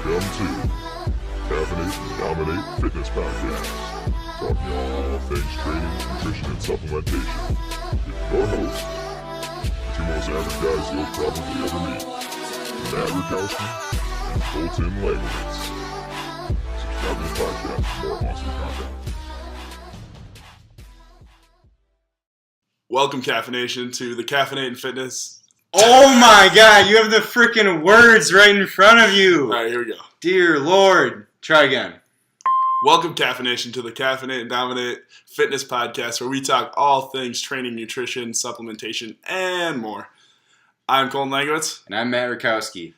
to Caffeinate and Dominate Fitness Podcast, talking all things training, nutrition, and supplementation. With your hosts, the two most average guys you'll probably ever meet, Matt Rukowski and Colton Langowitz. Subscribe to the podcast for more awesome content. Welcome, Caffeination, to the Caffeinate and Fitness. Oh my god, you have the freaking words right in front of you. All right, here we go. Dear Lord. Try again. Welcome, Caffeination, to the Caffeinate and Dominate Fitness Podcast, where we talk all things training, nutrition, supplementation, and more. I'm Colton Langowitz. And I'm Matt Rukowski.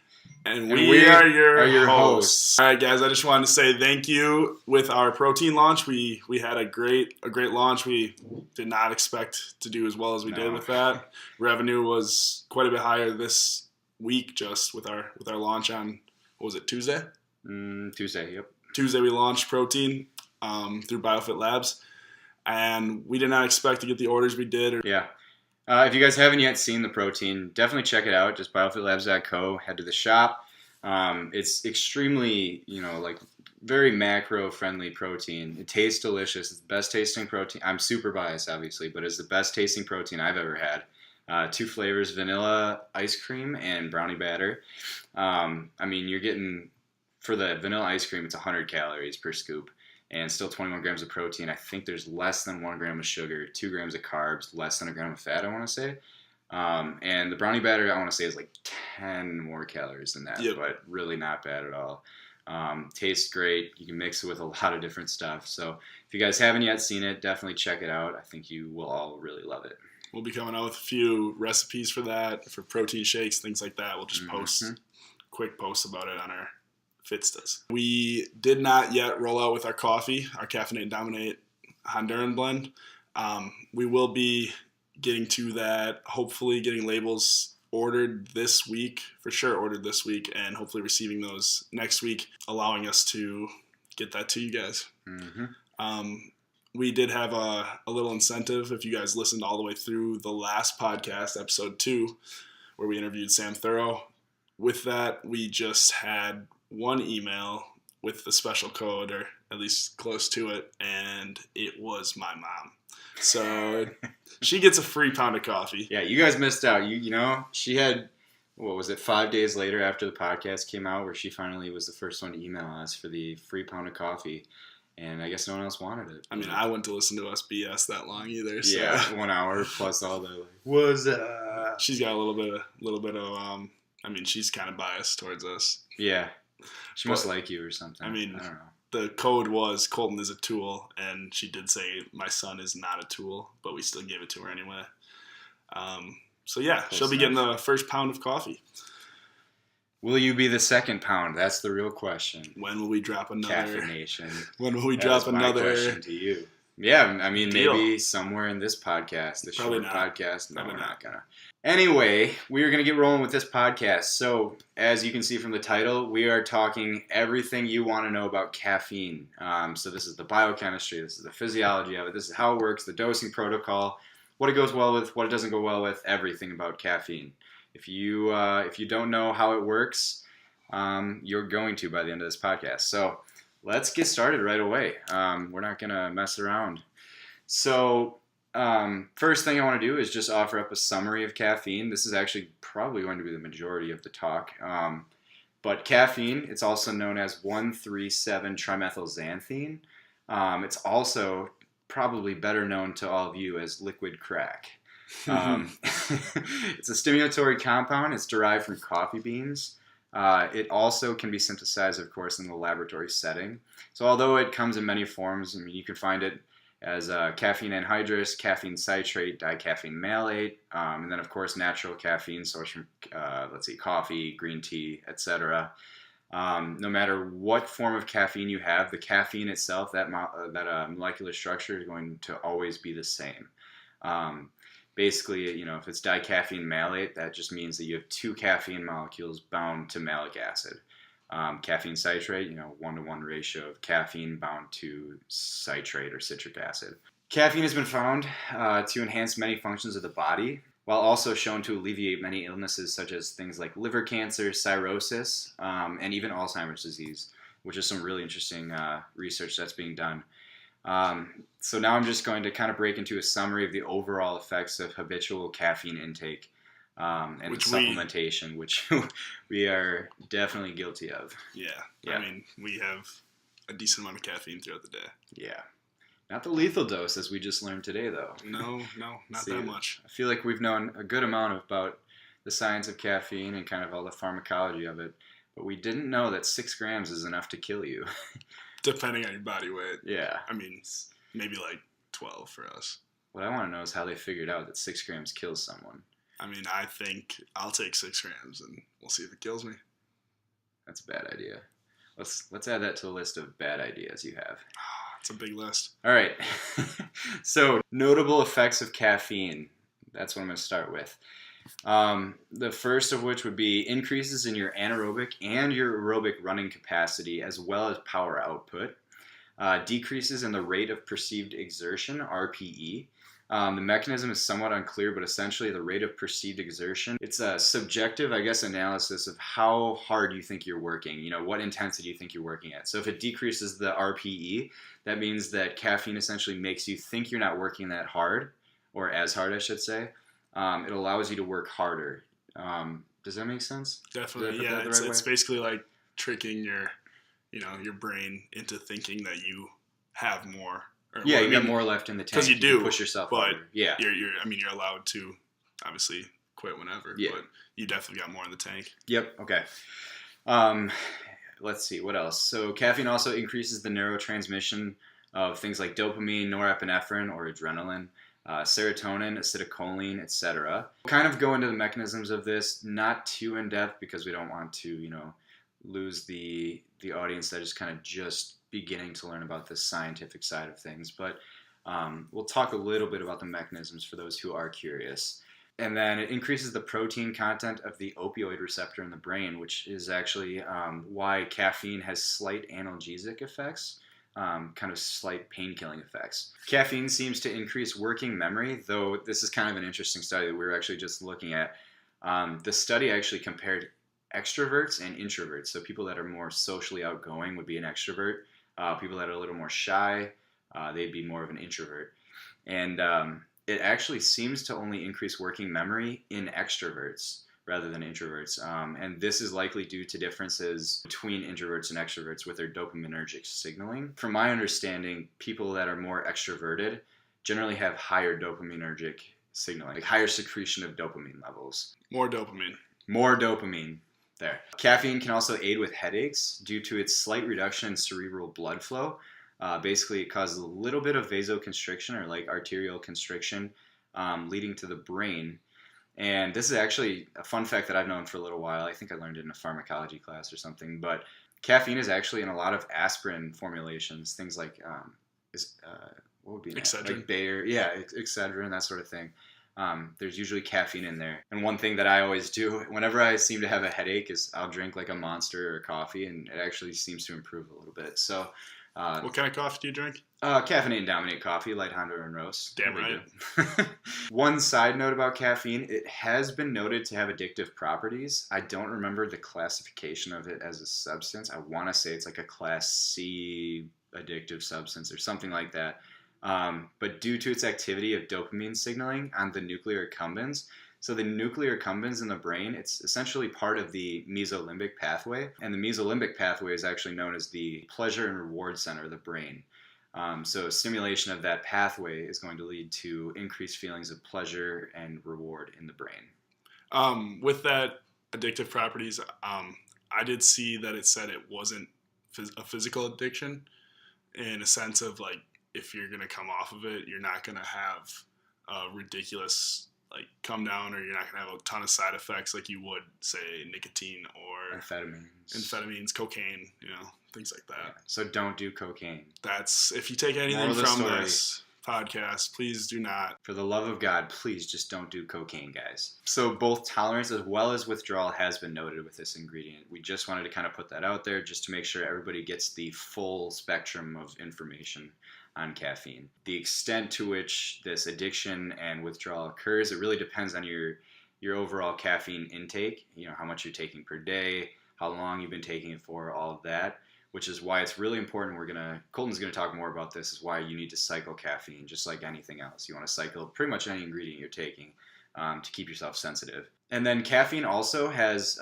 And we are your hosts. hosts. All right, guys, I just wanted to say thank you with our protein launch. We had a great launch. We did not expect to do as well as we did with that. Revenue was quite a bit higher this week just with our launch on, what was it, Tuesday? Tuesday, yep. Tuesday we launched protein through BioFit Labs, and we did not expect to get the orders we did. Yeah. If you guys haven't yet seen the protein, definitely check it out. Just biofitlabs.co. Head to the shop. It's extremely, very macro-friendly protein. It tastes delicious. It's the best tasting protein. I'm super biased, obviously, but it's the best tasting protein I've ever had. 2 flavors, vanilla ice cream and brownie batter. You're getting, for the vanilla ice cream, it's 100 calories per scoop. And still 21 grams of protein. I think there's less than 1 gram of sugar, 2 grams of carbs, less than a gram of fat, I want to say. And the brownie batter, I want to say, is like 10 more calories than that, but really not bad at all. Tastes great. You can mix it with a lot of different stuff. So if you guys haven't yet seen it, definitely check it out. I think you will all really love it. We'll be coming out with a few recipes for that, for protein shakes, things like that. We'll just post quick posts about it on our Fitstas. We did not yet roll out with our coffee, our Caffeinate and Dominate Honduran blend. We will be getting to that, hopefully getting labels ordered this week, and hopefully receiving those next week, allowing us to get that to you guys. We did have a little incentive if you guys listened all the way through the last podcast, episode 2, where we interviewed Sam Thurrow. With that, we just had one email with the special code, or at least close to it, and it was my mom. So she gets a free pound of coffee. Yeah, you guys missed out. She had, 5 days later after the podcast came out, where she finally was the first one to email us for the free pound of coffee, and I guess no one else wanted it. I wouldn't to listen to us BS that long either. So. Yeah, 1 hour plus all the She's got a little bit of she's kind of biased towards us. Yeah. She must like you or something. I don't know. The code was Colton is a tool, and she did say my son is not a tool, but we still gave it to her anyway. She'll be getting the first pound of coffee. Will you be the second pound? That's the real question. When will we drop another? Caffeination. When will we drop another? My question to you. Yeah, maybe somewhere in this podcast, this short podcast. No, we're not gonna. Anyway, we are going to get rolling with this podcast. So, as you can see from the title, we are talking everything you want to know about caffeine. So this is the biochemistry, this is the physiology of it, this is how it works, the dosing protocol, what it goes well with, what it doesn't go well with, everything about caffeine. If you don't know how it works, you're going to by the end of this podcast. So, let's get started right away. We're not going to mess around. So, first thing I want to do is just offer up a summary of caffeine. This is actually probably going to be the majority of the talk. But caffeine, it's also known as 1,3,7-trimethylxanthine. It's also probably better known to all of you as liquid crack. It's a stimulatory compound. It's derived from coffee beans. It also can be synthesized, of course, in the laboratory setting. So although it comes in many forms, you can find it as caffeine anhydrous, caffeine citrate, dicaffeine malate, and then of course natural caffeine sourced from coffee, green tea, etc. No matter what form of caffeine you have, the caffeine itself, that molecular structure is going to always be the same. Basically, if it's dicaffeine malate, that just means that you have 2 caffeine molecules bound to malic acid. Caffeine citrate, 1-to-1 ratio of caffeine bound to citrate or citric acid. Caffeine has been found to enhance many functions of the body. while also shown to alleviate many illnesses such as things like liver cancer, cirrhosis, and even Alzheimer's disease, which is some really interesting research that's being done. So now I'm just going to kind of break into a summary of the overall effects of habitual caffeine intake and supplementation, which we are definitely guilty of. Yeah. I mean, we have a decent amount of caffeine throughout the day. Yeah. Not the lethal dose, as we just learned today, though. No, not that much. I feel like we've known a good amount about the science of caffeine and kind of all the pharmacology of it, but we didn't know that 6 grams is enough to kill you. Depending on your body weight. Yeah. I mean, maybe like 12 for us. What I want to know is how they figured out that 6 grams kills someone. I mean, I think I'll take 6 grams and we'll see if it kills me. That's a bad idea. Let's add that to the list of bad ideas you have. It's a big list. All right. So, notable effects of caffeine. That's what I'm going to start with. The first of which would be increases in your anaerobic and your aerobic running capacity, as well as power output. Decreases in the rate of perceived exertion, RPE. The mechanism is somewhat unclear, but essentially the rate of perceived exertion, it's a subjective, analysis of how hard you think you're working, what intensity you think you're working at. So if it decreases the RPE, that means that caffeine essentially makes you think you're not working that hard, or as hard, I should say. It allows you to work harder. Does that make sense? Definitely, yeah. It's basically like tricking your brain into thinking that you have more. You got more left in the tank. Because you do push yourself but harder. Yeah. You're allowed to obviously quit whenever. Yeah. But you definitely got more in the tank. Yep. Okay. Let's see what else. So caffeine also increases the neurotransmission of things like dopamine, norepinephrine, or adrenaline, serotonin, acetylcholine, etc. Kind of go into the mechanisms of this, not too in depth because we don't want to, lose the audience that is kind of just beginning to learn about the scientific side of things, but we'll talk a little bit about the mechanisms for those who are curious. And then it increases the protein content of the opioid receptor in the brain, which is actually why caffeine has slight analgesic effects, kind of slight pain-killing effects. Caffeine seems to increase working memory, though this is kind of an interesting study that we were actually just looking at. The study actually compared extroverts and introverts. So people that are more socially outgoing would be an extrovert. People that are a little more shy, they'd be more of an introvert. And it actually seems to only increase working memory in extroverts rather than introverts. And this is likely due to differences between introverts and extroverts with their dopaminergic signaling. From my understanding, people that are more extroverted generally have higher dopaminergic signaling, like higher secretion of dopamine levels. More dopamine. There. Caffeine can also aid with headaches due to its slight reduction in cerebral blood flow. Basically, it causes a little bit of vasoconstriction or like arterial constriction, leading to the brain. And this is actually a fun fact that I've known for a little while. I think I learned it in a pharmacology class or something. But caffeine is actually in a lot of aspirin formulations, things like what would be Excedrin. Like Bayer, Excedrin, that sort of thing. There's usually caffeine in there. And one thing that I always do whenever I seem to have a headache is I'll drink like a Monster or coffee, and it actually seems to improve a little bit. So, what kind of coffee do you drink? Caffeinate and Dominate coffee, light Honda and roast. Damn right. One side note about caffeine, it has been noted to have addictive properties. I don't remember the classification of it as a substance. I want to say it's like a class C addictive substance or something like that. But due to its activity of dopamine signaling on the nuclear accumbens, so the nuclear accumbens in the brain, it's essentially part of the mesolimbic pathway, and the mesolimbic pathway is actually known as the pleasure and reward center of the brain. So stimulation of that pathway is going to lead to increased feelings of pleasure and reward in the brain. With that addictive properties, I did see that it said it wasn't a physical addiction in a sense of like, if you're going to come off of it, you're not going to have a ridiculous come down, or you're not going to have a ton of side effects like you would, say, nicotine or amphetamines, cocaine, things like that. Yeah. So don't do cocaine. That's, if you take anything from this podcast, please do not. For the love of God, please just don't do cocaine, guys. So both tolerance as well as withdrawal has been noted with this ingredient. We just wanted to kind of put that out there just to make sure everybody gets the full spectrum of information on caffeine. The extent to which this addiction and withdrawal occurs, it really depends on your overall caffeine intake, how much you're taking per day, how long you've been taking it for, all of that, which is why it's really important. Colton's going to talk more about this, is why you need to cycle caffeine, just like anything else. You want to cycle pretty much any ingredient you're taking to keep yourself sensitive. And then caffeine also has,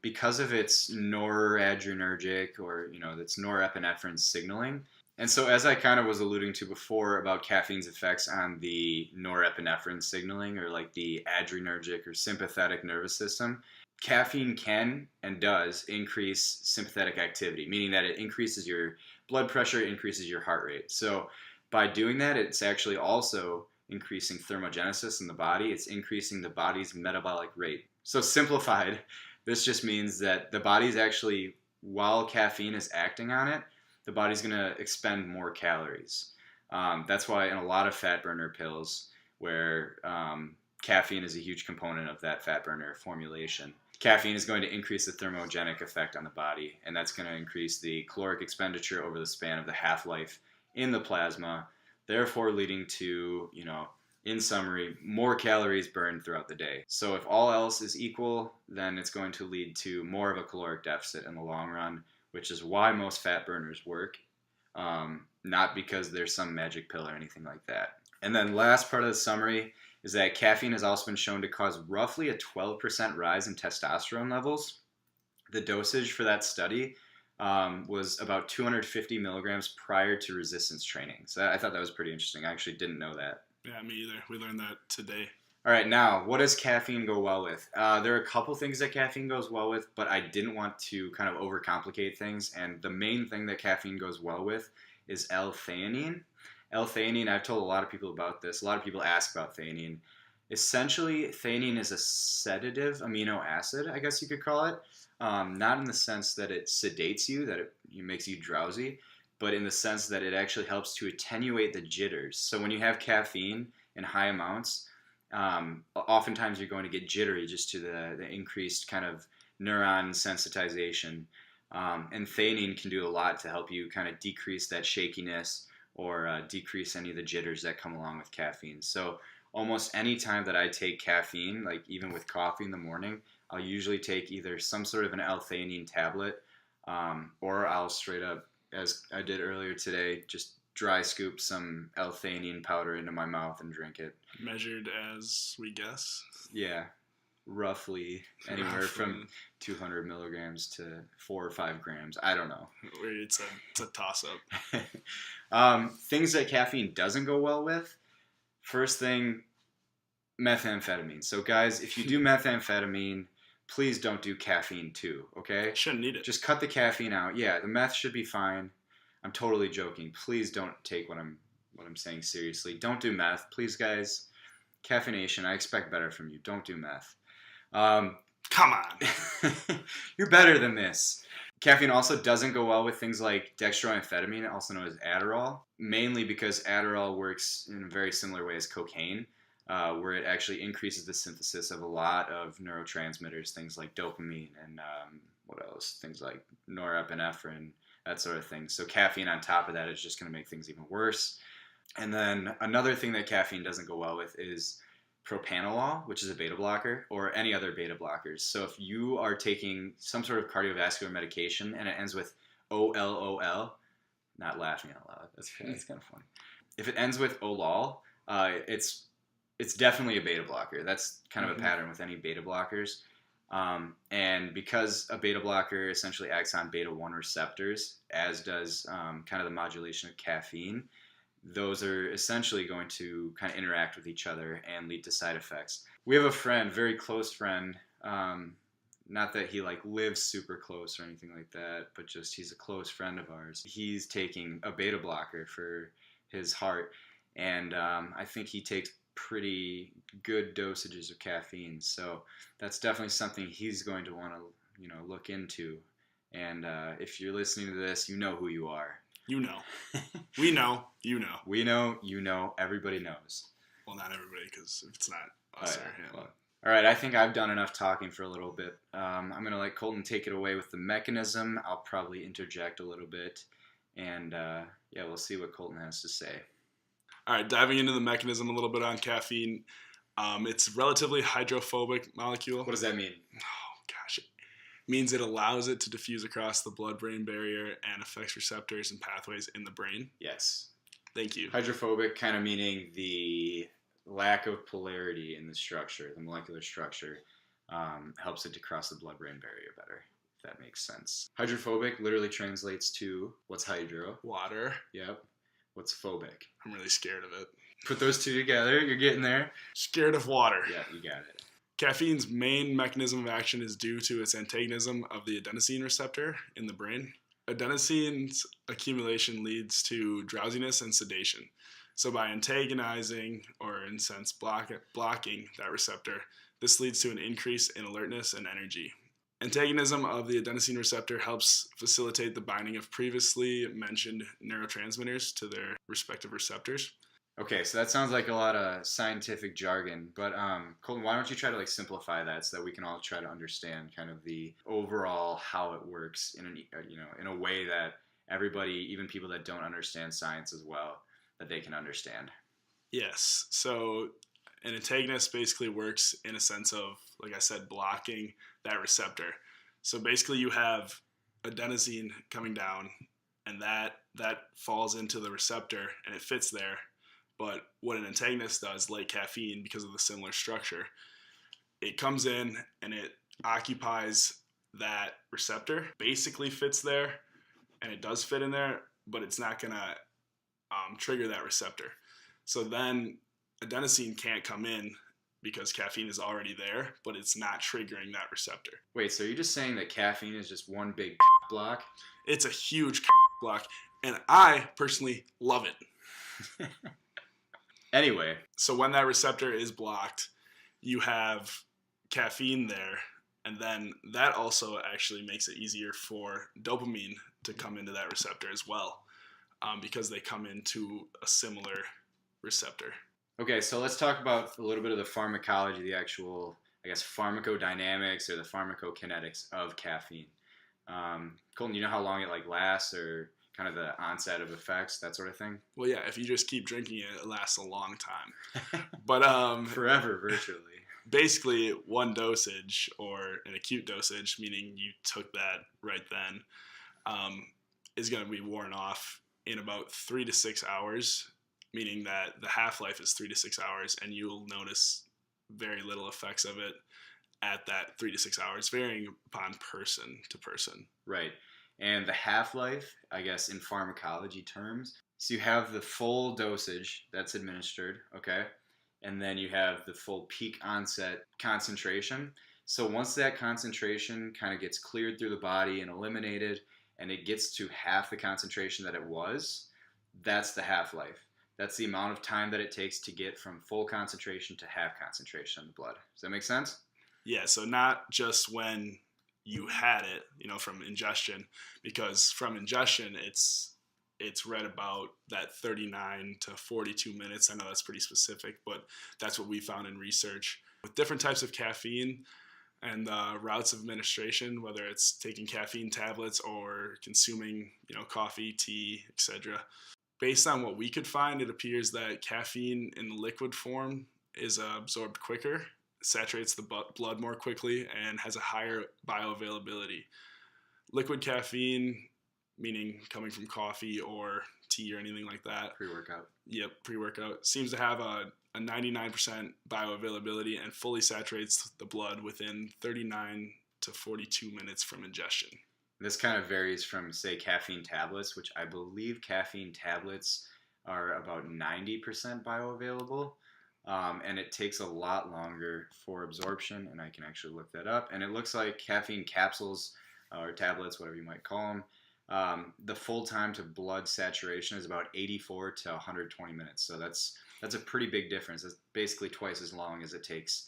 because of its noradrenergic or, its norepinephrine signaling. And so as I kind of was alluding to before about caffeine's effects on the norepinephrine signaling, or like the adrenergic or sympathetic nervous system, caffeine can and does increase sympathetic activity, meaning that it increases your blood pressure, increases your heart rate. So by doing that, it's actually also increasing thermogenesis in the body. It's increasing the body's metabolic rate. So simplified, this just means that the body's actually, while caffeine is acting on it, the body's going to expend more calories. That's why in a lot of fat burner pills, where caffeine is a huge component of that fat burner formulation, caffeine is going to increase the thermogenic effect on the body, and that's going to increase the caloric expenditure over the span of the half-life in the plasma, therefore leading to, in summary, more calories burned throughout the day. So if all else is equal, then it's going to lead to more of a caloric deficit in the long run, which is why most fat burners work, not because there's some magic pill or anything like that. And then last part of the summary is that caffeine has also been shown to cause roughly a 12% rise in testosterone levels. The dosage for that study was about 250 milligrams prior to resistance training. So I thought that was pretty interesting. I actually didn't know that. Yeah, me either. We learned that today. All right, now, what does caffeine go well with? There are a couple things that caffeine goes well with, but I didn't want to kind of overcomplicate things. And the main thing that caffeine goes well with is L-theanine. L-theanine, I've told a lot of people about this. A lot of people ask about theanine. Essentially, theanine is a sedative amino acid, I guess you could call it. Not in the sense that it sedates you, that it makes you drowsy, but in the sense that it actually helps to attenuate the jitters. So when you have caffeine in high amounts, oftentimes you're going to get jittery just to the increased kind of neuron sensitization. And theanine can do a lot to help you kind of decrease that shakiness or decrease any of the jitters that come along with caffeine. So almost any time that I take caffeine, like even with coffee in the morning, I'll usually take either some sort of an L-theanine tablet, or I'll straight up, as I did earlier today, just dry scoop some L-theanine powder into my mouth and drink it. Measured as we guess? Yeah, roughly anywhere from 200 milligrams to 4 or 5 grams. I don't know. It's a toss-up. Things that caffeine doesn't go well with. First thing, methamphetamine. So guys, if you do methamphetamine, please don't do caffeine too, okay? Shouldn't need it. Just cut the caffeine out. Yeah, the meth should be fine. I'm totally joking. Please don't take what I'm saying seriously. Don't do meth. Please, guys. Caffeination, I expect better from you. Don't do meth. Come on. You're better than this. Caffeine also doesn't go well with things like dextroamphetamine, also known as Adderall, mainly because Adderall works in a very similar way as cocaine, where it actually increases the synthesis of a lot of neurotransmitters, things like dopamine and what else? Things like norepinephrine, that sort of thing. So caffeine on top of that is just going to make things even worse. And then another thing that caffeine doesn't go well with is propranolol, which is a beta blocker, or any other beta blockers. So if you are taking some sort of cardiovascular medication and it ends with OLOL, not laughing out loud, that's kind of funny. If it ends with OLOL, it's definitely a beta blocker. That's kind of a pattern with any beta blockers. And because a beta blocker essentially acts on beta 1 receptors, as does kind of the modulation of caffeine, those are essentially going to kind of interact with each other and lead to side effects. We have a friend, very close friend, not that he like lives super close or anything like that, but just he's a close friend of ours. He's taking a beta blocker for his heart, and I think he takes pretty good dosages of caffeine. So that's definitely something he's going to want to, look into. And if you're listening to this, you know who you are. You know. We know. You know. We know. You know. Everybody knows. Well, not everybody, because if it's not us or him. Well, all right. I think I've done enough talking for a little bit. I'm going to let Colton take it away with the mechanism. I'll probably interject a little bit. And yeah, we'll see what Colton has to say. All right, diving into the mechanism a little bit on caffeine. It's a relatively hydrophobic molecule. What does that mean? Oh, gosh. It means it allows it to diffuse across the blood-brain barrier and affects receptors and pathways in the brain. Yes. Thank you. Hydrophobic kind of meaning the lack of polarity in the structure, the molecular structure, helps it to cross the blood-brain barrier better, if that makes sense. Hydrophobic literally translates to, what's hydro? Water. Yep. What's phobic? I'm really scared of it. Put those two together, you're getting there. Scared of water. Yeah, you got it. Caffeine's main mechanism of action is due to its antagonism of the adenosine receptor in the brain. Adenosine's accumulation leads to drowsiness and sedation. So by antagonizing, or in a sense blocking that receptor, this leads to an increase in alertness and energy. Antagonism of the adenosine receptor helps facilitate the binding of previously mentioned neurotransmitters to their respective receptors. Okay, so that sounds like a lot of scientific jargon, but Colton, why don't you try to like simplify that so that we can all try to understand kind of the overall how it works in a way that everybody, even people that don't understand science as well, that they can understand. Yes. So an antagonist basically works in a sense of, like I said, blocking that receptor. So basically you have adenosine coming down, and that falls into the receptor and it fits there. But what an antagonist does, like caffeine, because of the similar structure, it comes in and it occupies that receptor, basically fits there, and it does fit in there, but it's not going to trigger that receptor. So then adenosine can't come in because caffeine is already there, but it's not triggering that receptor. Wait, so you're just saying that caffeine is just one big block? It's a huge block, and I personally love it. Anyway. So when that receptor is blocked, you have caffeine there, and then that also actually makes it easier for dopamine to come into that receptor as well, because they come into a similar receptor. Okay, so let's talk about a little bit of the pharmacology, the actual, I guess, pharmacodynamics or the pharmacokinetics of caffeine. Colton, you know how long it like lasts, or kind of the onset of effects, that sort of thing? Well, yeah, if you just keep drinking it, it lasts a long time. But forever, virtually. Basically, one dosage, or an acute dosage, meaning you took that right then, is going to be worn off in about 3 to 6 hours, meaning that the half-life is 3 to 6 hours, and you'll notice very little effects of it at that 3 to 6 hours, varying upon person to person. Right. And the half-life, I guess, in pharmacology terms, so you have the full dosage that's administered, okay? And then you have the full peak onset concentration. So once that concentration kind of gets cleared through the body and eliminated, and it gets to half the concentration that it was, that's the half-life. That's the amount of time that it takes to get from full concentration to half concentration in the blood. Does that make sense? Yeah, so not just when you had it, from ingestion, because from ingestion, it's read about that 39 to 42 minutes. I know that's pretty specific, but that's what we found in research. With different types of caffeine and routes of administration, whether it's taking caffeine tablets or consuming, coffee, tea, etc. Based on what we could find, it appears that caffeine in liquid form is absorbed quicker, saturates the blood more quickly, and has a higher bioavailability. Liquid caffeine, meaning coming from coffee or tea or anything like that. Pre-workout. Yep, pre-workout. Seems to have a 99% bioavailability and fully saturates the blood within 39 to 42 minutes from ingestion. This kind of varies from, say, caffeine tablets, which I believe caffeine tablets are about 90% bioavailable. And it takes a lot longer for absorption, and I can actually look that up. And it looks like caffeine capsules or tablets, whatever you might call them, the full time to blood saturation is about 84 to 120 minutes. So that's a pretty big difference. It's basically twice as long as it takes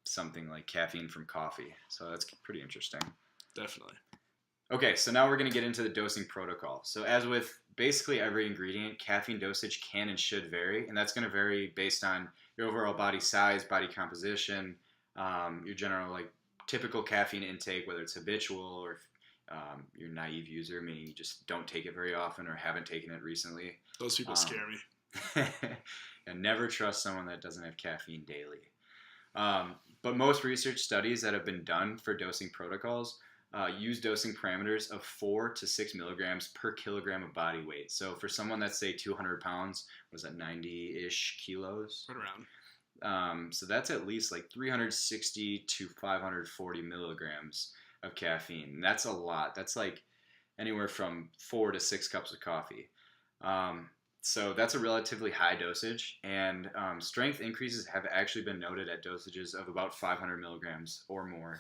something like caffeine from coffee. So that's pretty interesting. Definitely. Okay, so now we're going to get into the dosing protocol. So as with basically every ingredient, caffeine dosage can and should vary, and that's going to vary based on your overall body size, body composition, your general typical caffeine intake, whether it's habitual or you're a naive user, meaning you just don't take it very often or haven't taken it recently. Those people scare me. And never trust someone that doesn't have caffeine daily. But most research studies that have been done for dosing protocols use dosing parameters of 4 to 6 milligrams per kilogram of body weight. So for someone that's, say, 200 pounds, was that 90-ish kilos? Right around. So that's at least like 360 to 540 milligrams of caffeine. That's a lot. That's like anywhere from 4 to 6 cups of coffee. So that's a relatively high dosage, and strength increases have actually been noted at dosages of about 500 milligrams or more.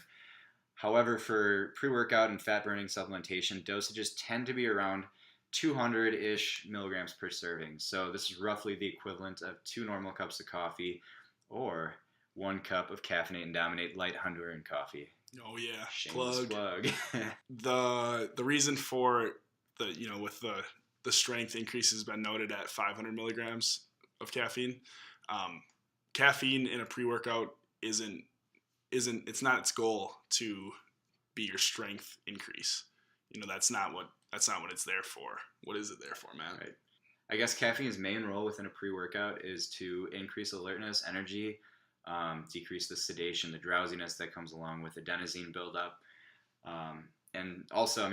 However, for pre-workout and fat-burning supplementation, dosages tend to be around 200-ish milligrams per serving. So this is roughly the equivalent of 2 normal cups of coffee or 1 cup of Caffeinate and Dominate Light Honduran coffee. Oh yeah, Shameless plug. The reason for with the strength increase has been noted at 500 milligrams of caffeine. Caffeine in a pre-workout isn't it's not its goal to be your strength increase. That's not what it's there for. What is it there for, man? Right. I guess caffeine's main role within a pre-workout is to increase alertness, energy, decrease the sedation, the drowsiness that comes along with adenosine buildup. And also,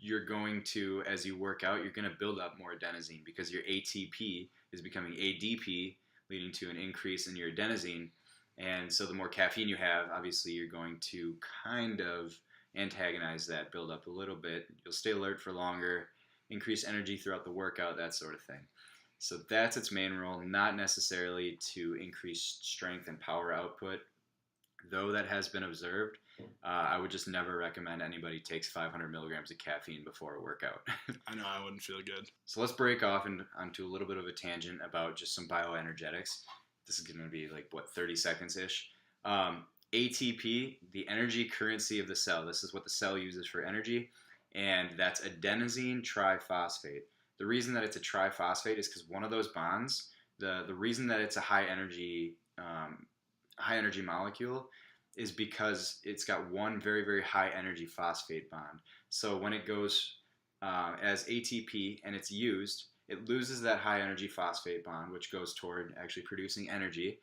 you're going to, as you work out, you're going to build up more adenosine because your ATP is becoming ADP, leading to an increase in your adenosine. And so the more caffeine you have, obviously you're going to kind of antagonize that buildup a little bit. You'll stay alert for longer, increase energy throughout the workout, that sort of thing. So that's its main role, not necessarily to increase strength and power output. Though that has been observed, I would just never recommend anybody takes 500 milligrams of caffeine before a workout. I know, I wouldn't feel good. So let's break off onto a little bit of a tangent about just some bioenergetics. This is going to be 30 seconds-ish. ATP, the energy currency of the cell. This is what the cell uses for energy, and that's adenosine triphosphate. The reason that it's a triphosphate is because one of those bonds, the reason that it's a high energy molecule is because it's got one very, very high energy phosphate bond. So when it goes as ATP and it's used, it loses that high energy phosphate bond, which goes toward actually producing energy,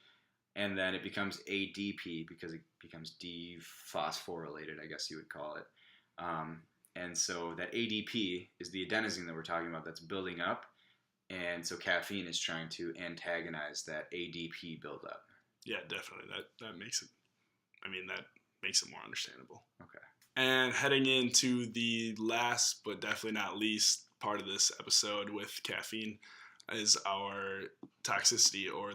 and then it becomes ADP because it becomes dephosphorylated, I guess you would call it. And so that ADP is the adenosine that we're talking about that's building up, and so caffeine is trying to antagonize that ADP buildup. Yeah, definitely. That makes it. That makes it more understandable. Okay. And heading into the last, but definitely not least, part of this episode with caffeine is our toxicity, or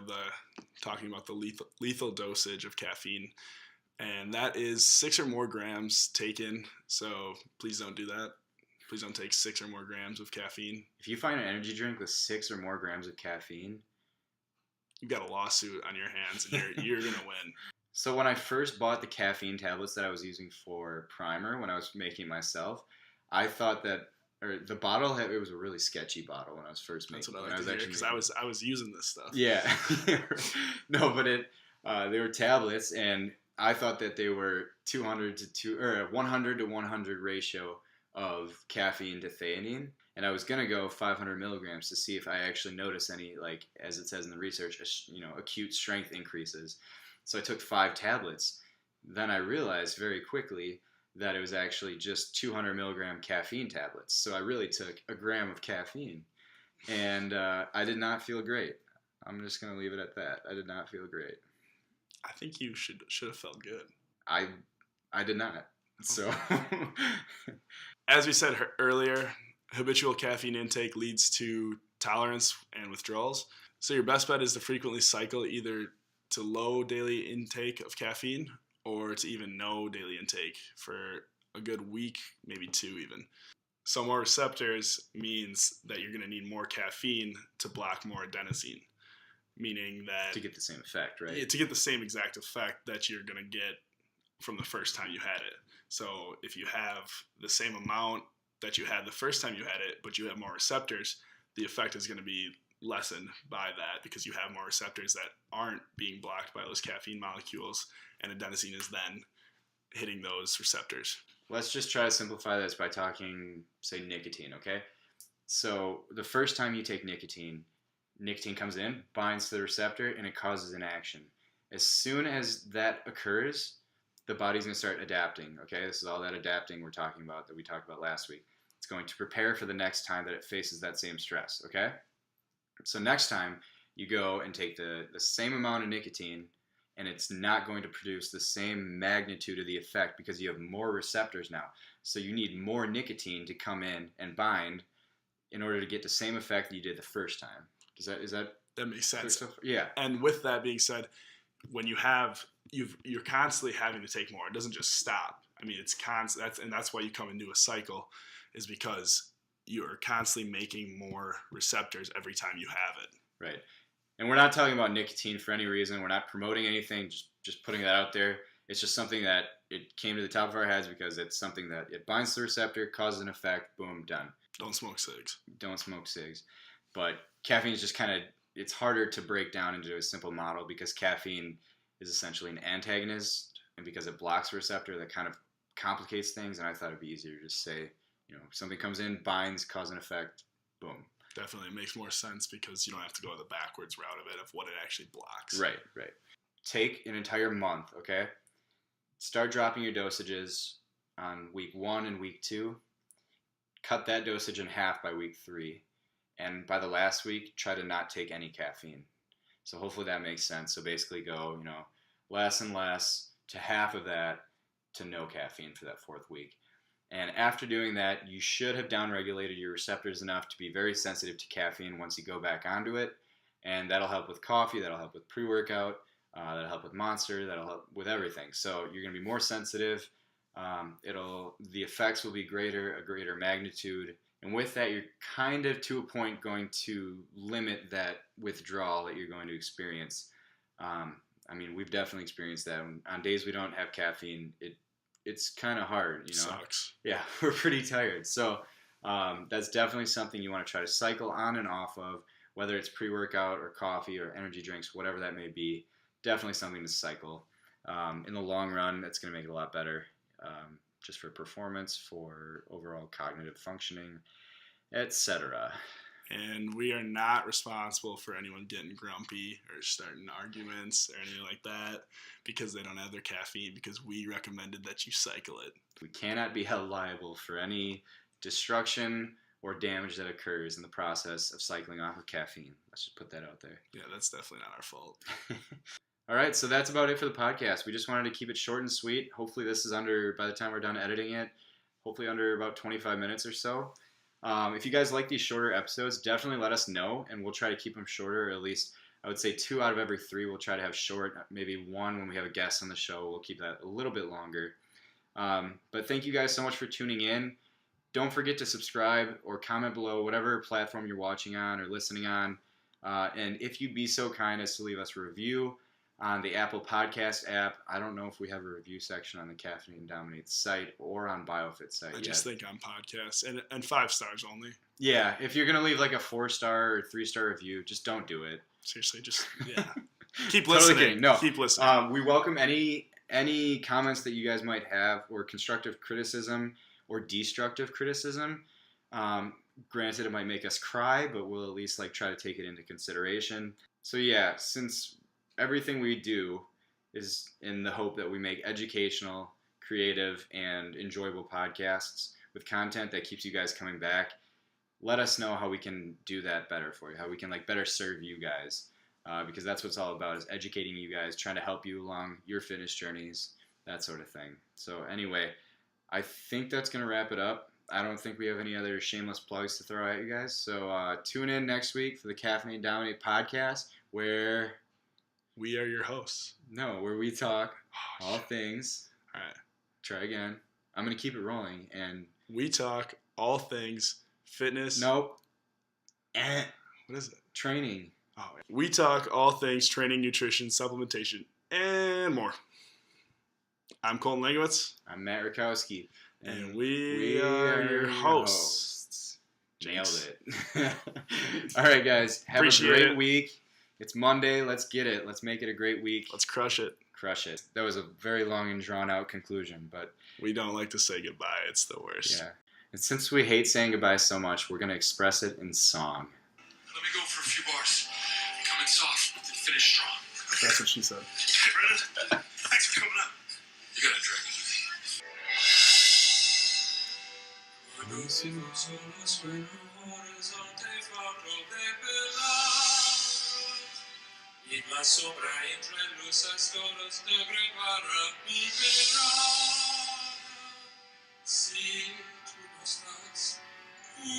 talking about the lethal dosage of caffeine. And that is 6 or more grams taken. So please don't do that. Please don't take 6 or more grams of caffeine. If you find an energy drink with 6 or more grams of caffeine, you've got a lawsuit on your hands, and you're going to win. So when I first bought the caffeine tablets that I was using for primer, when I was making myself, I thought that, or the bottle, it was a really sketchy bottle when I was first making it. That's what I like to hear, because I was using this stuff. Yeah. No, but they were tablets, and I thought that they were 100 to 100 ratio of caffeine to theanine, and I was gonna go 500 milligrams to see if I actually noticed any, as it says in the research, acute strength increases. So I took 5 tablets. Then I realized very quickly that it was actually just 200 milligram caffeine tablets. So I really took a gram of caffeine, and I did not feel great. I'm just gonna leave it at that. I did not feel great. I think you should have felt good. I did not. So, as we said earlier, habitual caffeine intake leads to tolerance and withdrawals. So your best bet is to frequently cycle either to low daily intake of caffeine or to even no daily intake for a good week, maybe 2 even. So more receptors means that you're going to need more caffeine to block more adenosine. Meaning that... to get the same effect, right? Yeah, to get the same exact effect that you're going to get from the first time you had it. So if you have the same amount that you had the first time you had it, but you have more receptors, the effect is going to be lessened by that because you have more receptors that aren't being blocked by those caffeine molecules, and adenosine is then hitting those receptors. let's just try to simplify this by talking, say, nicotine, okay? So the first time you take nicotine comes in, binds to the receptor, and it causes an action. As soon as that occurs, the body's going to start adapting, okay? This is all that adapting we're talking about that we talked about last week. It's going to prepare for the next time that it faces that same stress, okay? So next time, you go and take the same amount of nicotine, and it's not going to produce the same magnitude of the effect because you have more receptors now. So you need more nicotine to come in and bind in order to get the same effect that you did the first time. Is that That makes sense. Yeah. And with that being said, when you're constantly having to take more. It doesn't just stop. I mean, it's constant. That's why you come into a cycle, is because you're constantly making more receptors every time you have it. Right. And we're not talking about nicotine for any reason. We're not promoting anything. Just putting that out there. It's just something that it came to the top of our heads because it's something that it binds to the receptor, causes an effect, boom, done. Don't smoke cigs. Don't smoke cigs. But caffeine is just kind of, it's harder to break down into a simple model because caffeine is essentially an antagonist, and because it blocks the receptor, that kind of complicates things. And I thought it'd be easier to just say, something comes in, binds, cause an effect, boom. Definitely, it makes more sense because you don't have to go the backwards route of it, of what it actually blocks. Right. Take an entire month, okay? Start dropping your dosages on week 1 and week 2. Cut that dosage in half by week 3. And by the last week, try to not take any caffeine. So hopefully that makes sense. So basically go, less and less to half of that to no caffeine for that 4th week. And after doing that, you should have downregulated your receptors enough to be very sensitive to caffeine once you go back onto it. And that'll help with coffee, that'll help with pre-workout, that'll help with Monster, that'll help with everything. So you're going to be more sensitive. The effects will be greater, a greater magnitude. And with that, you're kind of to a point going to limit that withdrawal that you're going to experience. We've definitely experienced that. On days we don't have caffeine, it's kind of hard, Sucks. Yeah, we're pretty tired. So that's definitely something you want to try to cycle on and off of, whether it's pre-workout or coffee or energy drinks, whatever that may be. Definitely something to cycle. In the long run, that's going to make it a lot better, just for performance, for overall cognitive functioning, etc. And we are not responsible for anyone getting grumpy or starting arguments or anything like that because they don't have their caffeine, because we recommended that you cycle it. We cannot be held liable for any destruction or damage that occurs in the process of cycling off of caffeine. Let's just put that out there. Yeah, that's definitely not our fault. All right, so that's about it for the podcast. We just wanted to keep it short and sweet. Hopefully this is by the time we're done editing it, hopefully under about 25 minutes or so. If you guys like these shorter episodes, definitely let us know, and we'll try to keep them shorter. Or at least, I would say 2 out of every 3 we'll try to have short. Maybe 1 when we have a guest on the show. We'll keep that a little bit longer. But thank you guys so much for tuning in. Don't forget to subscribe or comment below whatever platform you're watching on or listening on. And if you'd be so kind as to leave us a review on the Apple Podcast app. I don't know if we have a review section on the Caffeinate and Dominate site or on BioFit site I just think on podcasts, and 5 stars only. Yeah, if you're going to leave like a 4-star or 3-star review, just don't do it. Seriously, just, yeah. Keep listening. Totally no. Keep listening. We welcome any comments that you guys might have, or constructive criticism or destructive criticism. Granted, it might make us cry, but we'll at least try to take it into consideration. So yeah, since everything we do is in the hope that we make educational, creative, and enjoyable podcasts with content that keeps you guys coming back, let us know how we can do that better for you, how we can better serve you guys, because that's what it's all about, is educating you guys, trying to help you along your fitness journeys, that sort of thing. So anyway, I think that's going to wrap it up. I don't think we have any other shameless plugs to throw at you guys. So tune in next week for the Caffeinate and Dominate podcast, where we are your hosts. No, where we talk all things. All right. Try again. I'm going to keep it rolling. And we talk all things fitness. Nope. What is it? Training. Oh, we talk all things training, nutrition, supplementation, and more. I'm Colton Langowitz. I'm Matt Rakowski. And we are your hosts. Nailed it. All right, guys. Have a great week. It's Monday. Let's get it. Let's make it a great week. Let's crush it. crush it. That was a very long and drawn out conclusion, but We don't like to say goodbye. It's the worst. yeah. And since we hate saying goodbye so much, we're going to express it in song. Let me go for a few bars. Come in soft and finish strong. That's what she said. Hey, Brennan. Thanks for coming up. You got a drink. Si tú no estás junto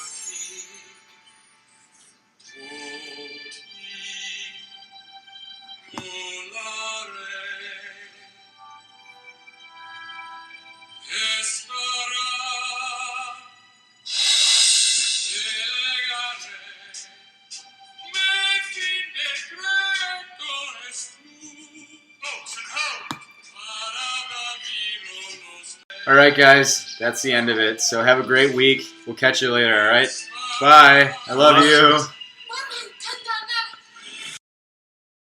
aquí, por ti volaré, estará, llegaré, me finde credo es tú. Folks at home. All right, guys, that's the end of it. So have a great week. We'll catch you later, all right? Bye. I love you.